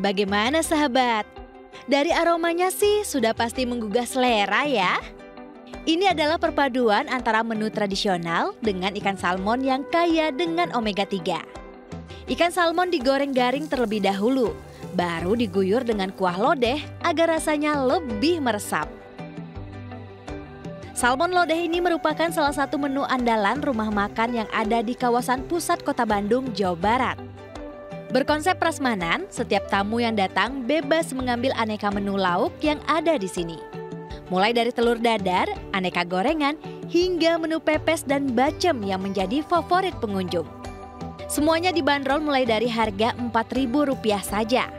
Bagaimana sahabat? Dari aromanya sih sudah pasti menggugah selera ya. Ini adalah perpaduan antara menu tradisional dengan ikan salmon yang kaya dengan omega 3. Ikan salmon digoreng garing terlebih dahulu, baru diguyur dengan kuah lodeh agar rasanya lebih meresap. Salmon lodeh ini merupakan salah satu menu andalan rumah makan yang ada di kawasan pusat Kota Bandung, Jawa Barat. Berkonsep prasmanan, setiap tamu yang datang bebas mengambil aneka menu lauk yang ada di sini. Mulai dari telur dadar, aneka gorengan, hingga menu pepes dan bacem yang menjadi favorit pengunjung. Semuanya dibanderol mulai dari harga Rp4.000 saja.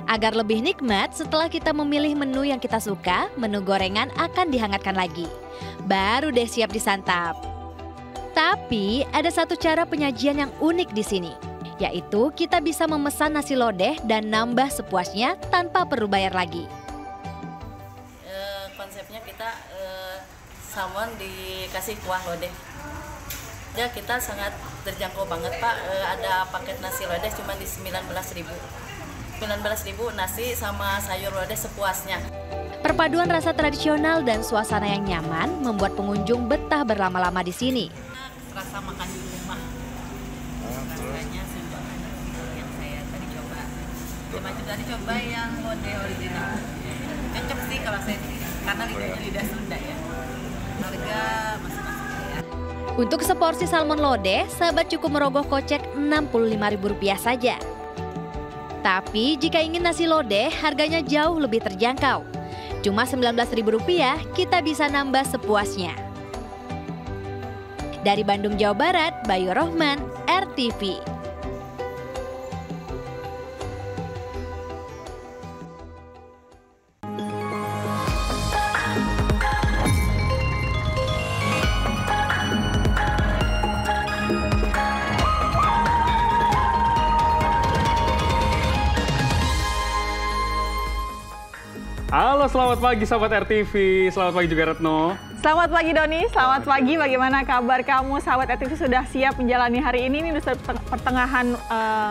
Agar lebih nikmat, setelah kita memilih menu yang kita suka, menu gorengan akan dihangatkan lagi. Baru deh siap disantap. Tapi ada satu cara penyajian yang unik di sini, yaitu kita bisa memesan nasi lodeh dan nambah sepuasnya tanpa perlu bayar lagi. Konsepnya kita salmon dikasih kuah lodeh. Ya kita sangat terjangkau banget Pak, ada paket nasi lodeh cuma di 19.000. 19.000 nasi sama sayur lodeh sepuasnya. Perpaduan rasa tradisional dan suasana yang nyaman membuat pengunjung betah berlama-lama di sini. Rasa makan di rumah. Rasanya simpel yang saya tadi coba. Cuma tadi coba yang lodeh original. Cocok sih kalau saya karena lidah Sunda ya. Harga masing-masing ya. Untuk seporsi salmon lodeh, sahabat cukup merogoh kocek Rp65.000 saja. Tapi jika ingin nasi lodeh, harganya jauh lebih terjangkau. Cuma Rp19.000 kita bisa nambah sepuasnya. Dari Bandung, Jawa Barat, Bayu Rohman, RTV. Halo, selamat pagi sahabat RTV. Selamat pagi juga Retno. Selamat pagi Doni, selamat pagi. Bagaimana kabar kamu sahabat RTV, sudah siap menjalani hari ini? Ini sudah pertengahan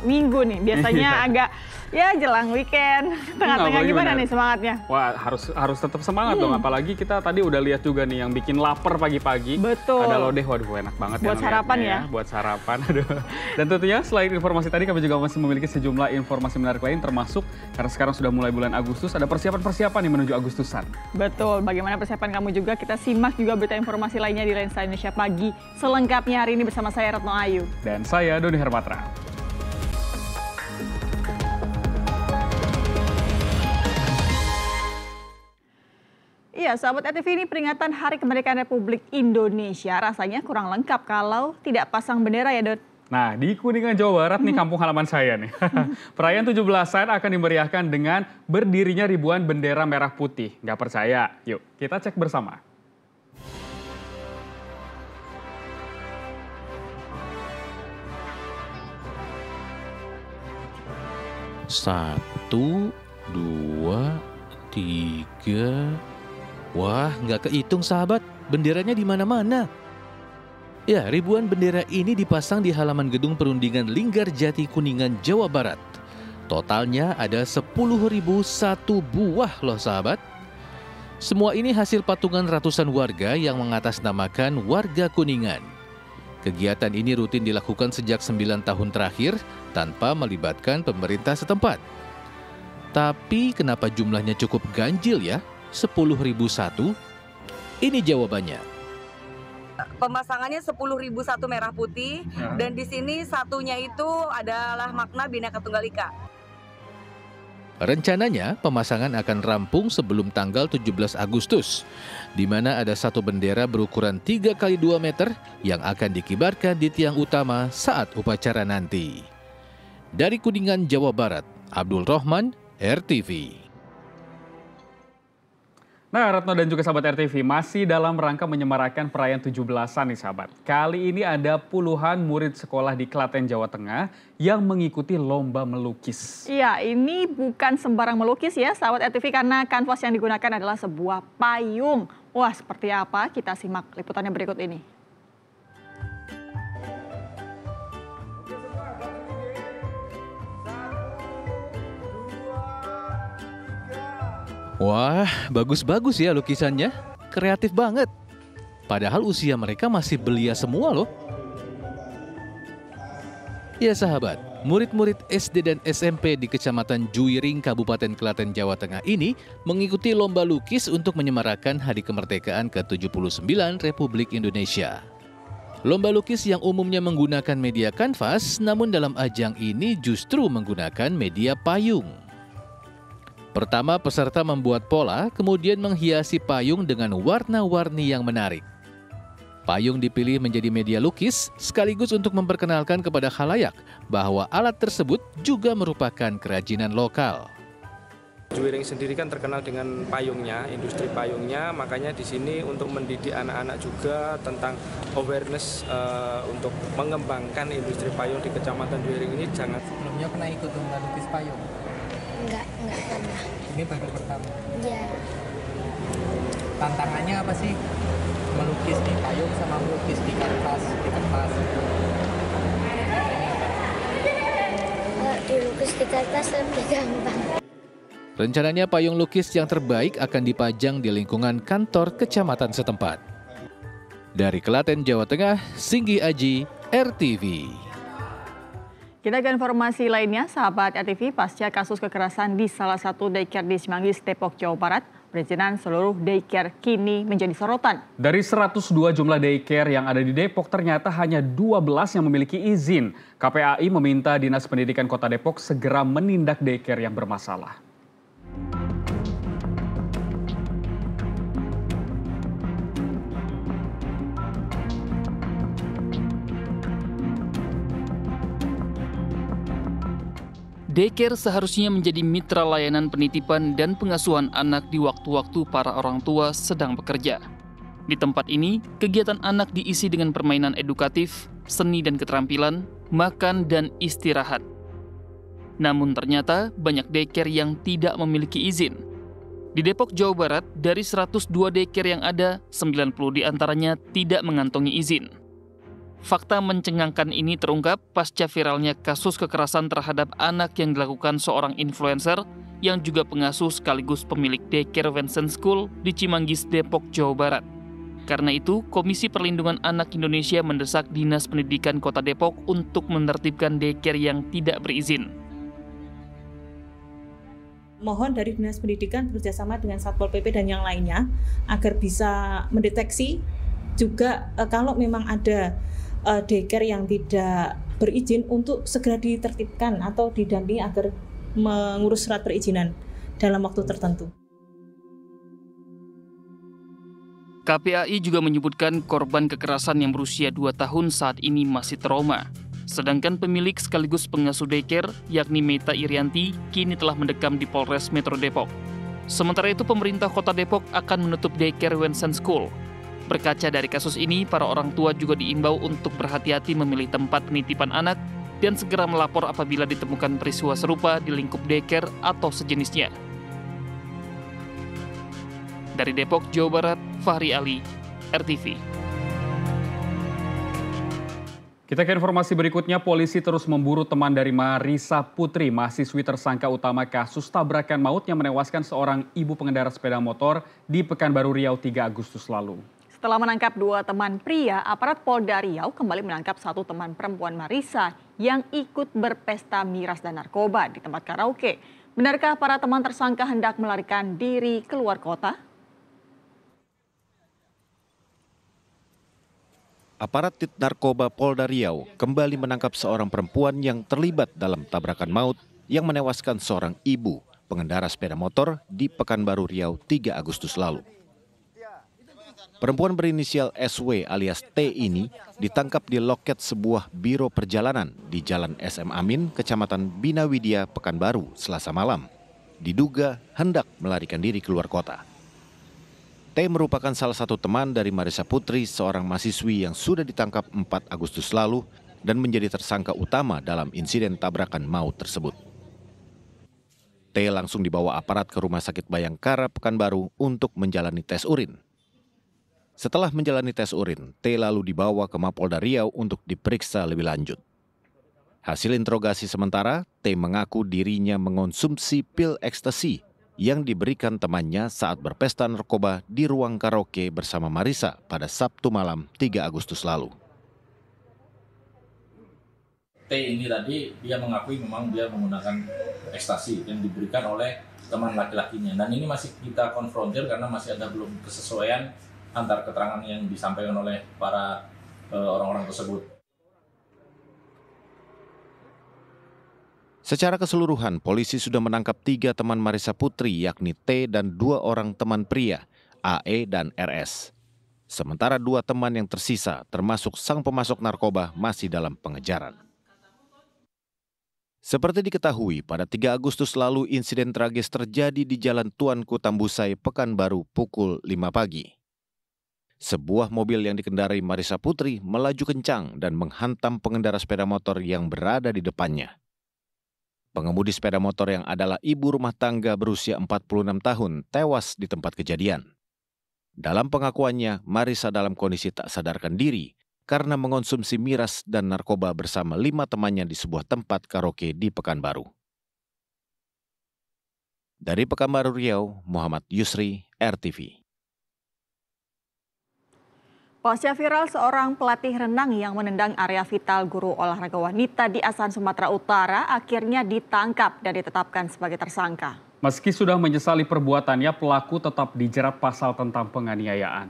minggu nih. Biasanya agak ya jelang weekend. Tengah-tengah gimana nih semangatnya? Wah, harus tetap semangat dong. Apalagi kita tadi udah lihat juga nih yang bikin lapar pagi-pagi. Betul. Ada lodeh, waduh enak banget. Buat sarapan ya. Buat sarapan. Aduh. Dan tentunya selain informasi tadi kami juga masih memiliki sejumlah informasi menarik lain, termasuk karena sekarang sudah mulai bulan Agustus, ada persiapan-persiapan nih menuju Agustusan. Betul. Bagaimana persiapan kamu juga? Kita simak juga berita informasi lainnya di Lensa Indonesia Pagi selengkapnya hari ini bersama saya Retno Ayu. Dan saya Doni Hermatra. Iya, sahabat RTV, ini peringatan Hari Kemerdekaan Republik Indonesia rasanya kurang lengkap kalau tidak pasang bendera ya, Don. Nah, di Kuningan, Jawa Barat nih kampung halaman saya nih. Perayaan 17-an akan dimeriahkan dengan berdirinya ribuan bendera merah putih. Nggak percaya? Yuk, kita cek bersama. Satu, dua, tiga. Wah, nggak kehitung sahabat, benderanya di mana-mana. Ya, ribuan bendera ini dipasang di halaman gedung perundingan Linggarjati Kuningan, Jawa Barat. Totalnya ada 10.001 buah loh sahabat. Semua ini hasil patungan ratusan warga yang mengatasnamakan Warga Kuningan. Kegiatan ini rutin dilakukan sejak 9 tahun terakhir tanpa melibatkan pemerintah setempat. Tapi kenapa jumlahnya cukup ganjil ya? 10.001? Ini jawabannya. Pemasangannya 10.001 merah putih dan di sini satunya itu adalah makna Bhinneka Tunggal Ika. Rencananya pemasangan akan rampung sebelum tanggal 17 Agustus, di mana ada satu bendera berukuran 3 x 2 meter yang akan dikibarkan di tiang utama saat upacara nanti. Dari Kuningan, Jawa Barat, Abdul Rohman, RTV. Nah, Retno dan juga sahabat RTV, masih dalam rangka menyemarakan perayaan 17-an nih sahabat. Kali ini ada puluhan murid sekolah di Klaten, Jawa Tengah yang mengikuti lomba melukis. Iya, ini bukan sembarang melukis ya sahabat RTV, karena kanvas yang digunakan adalah sebuah payung. Wah, seperti apa? Kita simak liputannya berikut ini. Wah, bagus-bagus ya lukisannya. Kreatif banget. Padahal usia mereka masih belia semua loh. Ya sahabat, murid-murid SD dan SMP di Kecamatan Juwiring, Kabupaten Klaten, Jawa Tengah ini mengikuti lomba lukis untuk menyemarakan Hari Kemerdekaan ke-79 Republik Indonesia. Lomba lukis yang umumnya menggunakan media kanvas, namun dalam ajang ini justru menggunakan media payung. Pertama, peserta membuat pola, kemudian menghiasi payung dengan warna-warni yang menarik. Payung dipilih menjadi media lukis sekaligus untuk memperkenalkan kepada khalayak bahwa alat tersebut juga merupakan kerajinan lokal. Juwiring sendiri kan terkenal dengan payungnya, industri payungnya, makanya di sini untuk mendidik anak-anak juga tentang awareness untuk mengembangkan industri payung di Kecamatan Juwiring ini. Jangan sebelumnya pernah ikut lomba lukis payung? Enggak pernah. Ini baru pertama? Iya. Tantangannya apa sih? Melukis di payung sama melukis di kertas, Dilukis di kertas lebih gampang. Rencananya payung lukis yang terbaik akan dipajang di lingkungan kantor kecamatan setempat. Dari Klaten, Jawa Tengah, Singgi Aji, RTV. Kita ke informasi lainnya, sahabat RTV, pasca kasus kekerasan di salah satu daycare di Cimanggis, Depok, Jawa Barat, perizinan seluruh daycare kini menjadi sorotan. Dari 102 jumlah daycare yang ada di Depok, ternyata hanya 12 yang memiliki izin. KPAI meminta Dinas Pendidikan Kota Depok segera menindak daycare yang bermasalah. Daycare seharusnya menjadi mitra layanan penitipan dan pengasuhan anak di waktu-waktu para orang tua sedang bekerja. Di tempat ini, kegiatan anak diisi dengan permainan edukatif, seni dan keterampilan, makan dan istirahat. Namun ternyata banyak daycare yang tidak memiliki izin. Di Depok, Jawa Barat, dari 102 daycare yang ada, 90 diantaranya tidak mengantongi izin. Fakta mencengangkan ini terungkap pasca viralnya kasus kekerasan terhadap anak yang dilakukan seorang influencer yang juga pengasuh sekaligus pemilik daycare Vincent School di Cimanggis, Depok, Jawa Barat. Karena itu, Komisi Perlindungan Anak Indonesia mendesak Dinas Pendidikan Kota Depok untuk menertibkan daycare yang tidak berizin. Mohon dari Dinas Pendidikan bekerjasama dengan Satpol PP dan yang lainnya agar bisa mendeteksi juga kalau memang ada daycare yang tidak berizin untuk segera ditertibkan atau didampingi agar mengurus surat perizinan dalam waktu tertentu. KPAI juga menyebutkan korban kekerasan yang berusia 2 tahun saat ini masih trauma. Sedangkan pemilik sekaligus pengasuh daycare, yakni Meta Irianti, kini telah mendekam di Polres Metro Depok. Sementara itu, pemerintah Kota Depok akan menutup daycare Vincent School. Berkaca dari kasus ini, para orang tua juga diimbau untuk berhati-hati memilih tempat penitipan anak dan segera melapor apabila ditemukan peristiwa serupa di lingkup daycare atau sejenisnya. Dari Depok, Jawa Barat, Fahri Ali, RTV. Kita ke informasi berikutnya, polisi terus memburu teman dari Marisa Putri, mahasiswi tersangka utama kasus tabrakan maut yang menewaskan seorang ibu pengendara sepeda motor di Pekanbaru Riau 3 Agustus lalu. Setelah menangkap 2 teman pria, aparat Polda Riau kembali menangkap 1 teman perempuan Marisa yang ikut berpesta miras dan narkoba di tempat karaoke. Benarkah para teman tersangka hendak melarikan diri keluar kota? Aparat Narkoba Polda Riau kembali menangkap seorang perempuan yang terlibat dalam tabrakan maut yang menewaskan seorang ibu pengendara sepeda motor di Pekanbaru Riau 3 Agustus lalu. Perempuan berinisial SW alias T ini ditangkap di loket sebuah biro perjalanan di Jalan SM Amin, Kecamatan Bina Widya, Pekanbaru, Selasa malam. Diduga hendak melarikan diri keluar kota. T merupakan salah satu teman dari Marisa Putri, seorang mahasiswi yang sudah ditangkap 4 Agustus lalu dan menjadi tersangka utama dalam insiden tabrakan maut tersebut. T langsung dibawa aparat ke Rumah Sakit Bayangkara, Pekanbaru untuk menjalani tes urin. Setelah menjalani tes urin, T lalu dibawa ke Mapolda Riau untuk diperiksa lebih lanjut. Hasil interogasi sementara, T mengaku dirinya mengonsumsi pil ekstasi yang diberikan temannya saat berpesta narkoba di ruang karaoke bersama Marisa pada Sabtu malam 3 Agustus lalu. T ini tadi dia mengakui memang dia menggunakan ekstasi yang diberikan oleh teman laki-lakinya. Dan ini masih kita konfrontir karena masih ada belum kesesuaian antar keterangan yang disampaikan oleh para orang-orang tersebut. Secara keseluruhan, polisi sudah menangkap 3 teman Marisa Putri, yakni T dan 2 orang teman pria, AE dan RS. Sementara 2 teman yang tersisa, termasuk sang pemasok narkoba, masih dalam pengejaran. Seperti diketahui, pada 3 Agustus lalu insiden tragis terjadi di Jalan Tuanku Tambusai, Pekanbaru pukul 5 pagi. Sebuah mobil yang dikendarai Marisa Putri melaju kencang dan menghantam pengendara sepeda motor yang berada di depannya. Pengemudi sepeda motor yang adalah ibu rumah tangga berusia 46 tahun tewas di tempat kejadian. Dalam pengakuannya, Marisa dalam kondisi tak sadarkan diri karena mengonsumsi miras dan narkoba bersama 5 temannya di sebuah tempat karaoke di Pekanbaru. Dari Pekanbaru Riau, Muhammad Yusri, RTV. Pasca viral seorang pelatih renang yang menendang area vital guru olahraga wanita di Asahan, Sumatera Utara akhirnya ditangkap dan ditetapkan sebagai tersangka. Meski sudah menyesali perbuatannya, pelaku tetap dijerat pasal tentang penganiayaan.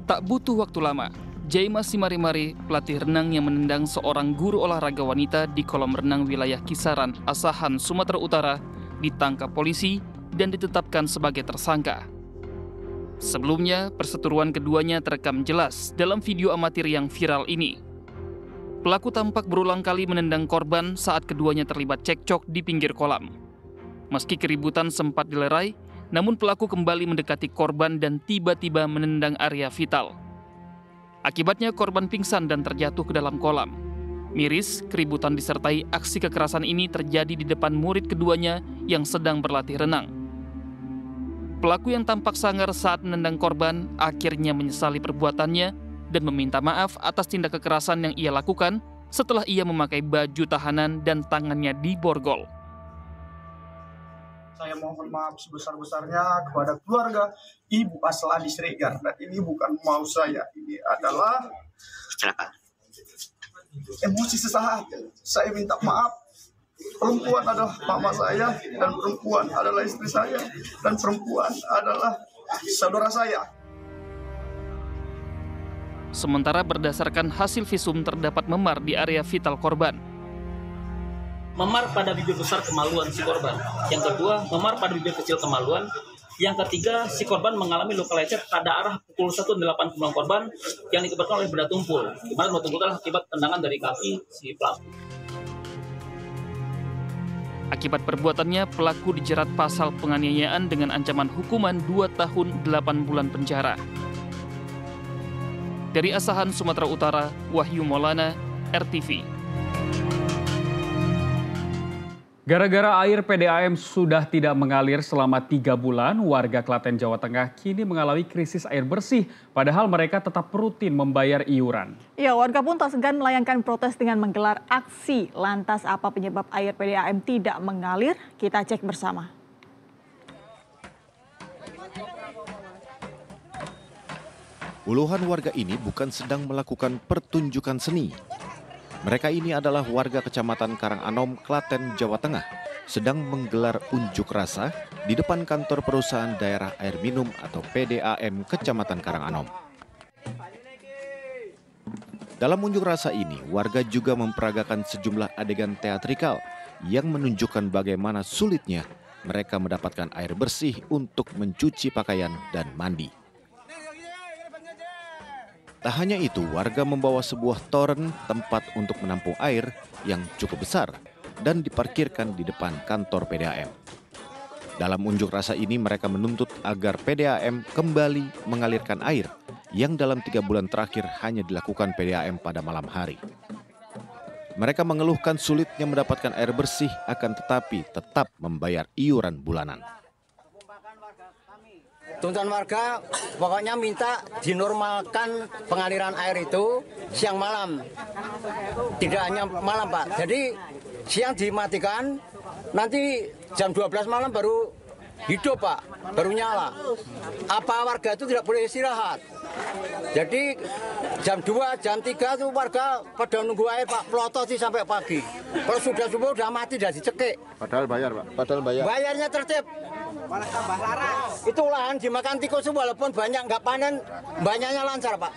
Tak butuh waktu lama, Jaima Simarimari, pelatih renang yang menendang seorang guru olahraga wanita di kolam renang wilayah Kisaran, Asahan, Sumatera Utara, ditangkap polisi dan ditetapkan sebagai tersangka. Sebelumnya, perseteruan keduanya terekam jelas dalam video amatir yang viral ini. Pelaku tampak berulang kali menendang korban saat keduanya terlibat cekcok di pinggir kolam. Meski keributan sempat dilerai, namun pelaku kembali mendekati korban dan tiba-tiba menendang area vital. Akibatnya korban pingsan dan terjatuh ke dalam kolam. Miris, keributan disertai aksi kekerasan ini terjadi di depan murid keduanya yang sedang berlatih renang. Pelaku yang tampak sangar saat menendang korban akhirnya menyesali perbuatannya dan meminta maaf atas tindak kekerasan yang ia lakukan setelah ia memakai baju tahanan dan tangannya diborgol. Saya mohon maaf sebesar-besarnya kepada keluarga Ibu Aslani Sregar. Dan ini bukan mau saya, ini adalah emosi sesaat. Saya minta maaf. Perempuan adalah mama saya, dan perempuan adalah istri saya, dan perempuan adalah saudara saya. Sementara berdasarkan hasil visum terdapat memar di area vital korban. Memar pada bibir besar kemaluan si korban. Yang kedua, memar pada bibir kecil kemaluan. Yang ketiga, si korban mengalami luka lecet pada arah pukul 1 dan 8 punggung korban yang dikibatkan oleh benda tumpul. Di mana benda tumpul adalah akibat tendangan dari kaki si pelaku. Akibat perbuatannya, pelaku dijerat pasal penganiayaan dengan ancaman hukuman 2 tahun 8 bulan penjara. Dari Asahan, Sumatera Utara, Wahyu Maulana, RTV. Gara-gara air PDAM sudah tidak mengalir selama 3 bulan, warga Klaten, Jawa Tengah kini mengalami krisis air bersih, padahal mereka tetap rutin membayar iuran. Ya, warga pun tak segan melayangkan protes dengan menggelar aksi. Lantas apa penyebab air PDAM tidak mengalir? Kita cek bersama. Puluhan warga ini bukan sedang melakukan pertunjukan seni. Mereka ini adalah warga Kecamatan Karanganom, Klaten, Jawa Tengah, sedang menggelar unjuk rasa di depan kantor perusahaan daerah air minum atau PDAM Kecamatan Karanganom. Dalam unjuk rasa ini, warga juga memperagakan sejumlah adegan teatrikal yang menunjukkan bagaimana sulitnya mereka mendapatkan air bersih untuk mencuci pakaian dan mandi. Tak hanya itu, warga membawa sebuah toren tempat untuk menampung air yang cukup besar dan diparkirkan di depan kantor PDAM. Dalam unjuk rasa ini mereka menuntut agar PDAM kembali mengalirkan air yang dalam 3 bulan terakhir hanya dilakukan PDAM pada malam hari. Mereka mengeluhkan sulitnya mendapatkan air bersih akan tetapi tetap membayar iuran bulanan. Tuntutan warga pokoknya minta dinormalkan pengaliran air itu siang malam. Tidak hanya malam, Pak. Jadi siang dimatikan, nanti jam 12 malam baru hidup, Pak. Baru nyala. Apa warga itu tidak boleh istirahat? Jadi jam 2, jam 3 itu warga pada nunggu air, Pak. Pelotot sih sampai pagi. Kalau sudah subuh udah mati, udah dicekik. Padahal bayar, Pak. Padahal bayar. Bayarnya tertib. Malah tambah larang. Itu lahan dimakan tikus walaupun banyak nggak panen, banyaknya lancar, Pak.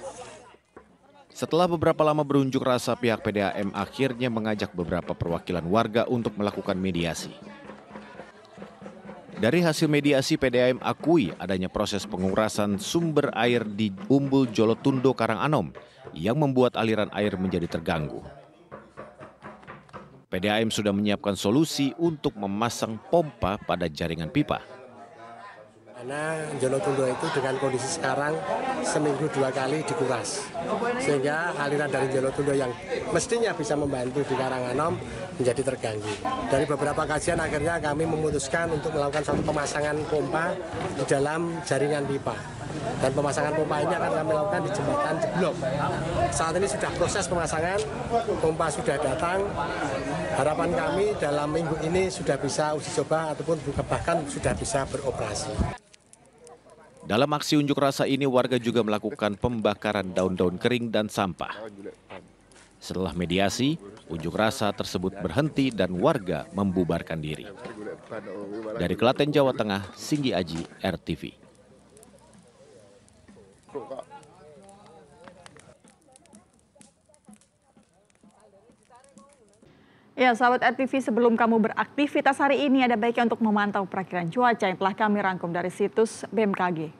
Setelah beberapa lama berunjuk rasa, pihak PDAM akhirnya mengajak beberapa perwakilan warga untuk melakukan mediasi. Dari hasil mediasi, PDAM akui adanya proses pengurasan sumber air di Umbul Jolotundo Karanganom yang membuat aliran air menjadi terganggu. PDAM sudah menyiapkan solusi untuk memasang pompa pada jaringan pipa. Karena Jolotundo itu dengan kondisi sekarang seminggu 2 kali dikuras. Sehingga aliran dari Jolotundo yang mestinya bisa membantu di Karanganom menjadi terganggu. Dari beberapa kajian akhirnya kami memutuskan untuk melakukan suatu pemasangan pompa di dalam jaringan pipa. Dan pemasangan pompa ini akan kami lakukan di jembatan Jeblok. Saat ini sudah proses pemasangan, pompa sudah datang. Harapan kami dalam minggu ini sudah bisa uji coba ataupun bahkan sudah bisa beroperasi. Dalam aksi unjuk rasa ini, warga juga melakukan pembakaran daun-daun kering dan sampah. Setelah mediasi, unjuk rasa tersebut berhenti dan warga membubarkan diri. Dari Klaten, Jawa Tengah, Singgi Aji, RTV. Ya, sahabat RTV, sebelum kamu beraktivitas hari ini, ada baiknya untuk memantau perakiran cuaca yang telah kami rangkum dari situs BMKG.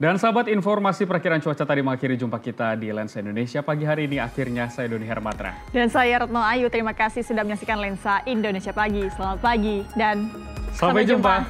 Dan sahabat, informasi perakiran cuaca tadi mengakhiri jumpa kita di Lensa Indonesia pagi hari ini. Akhirnya saya Doni Hermatra. Dan saya Retno Ayu, terima kasih sudah menyaksikan Lensa Indonesia Pagi. Selamat pagi dan sampai jumpa.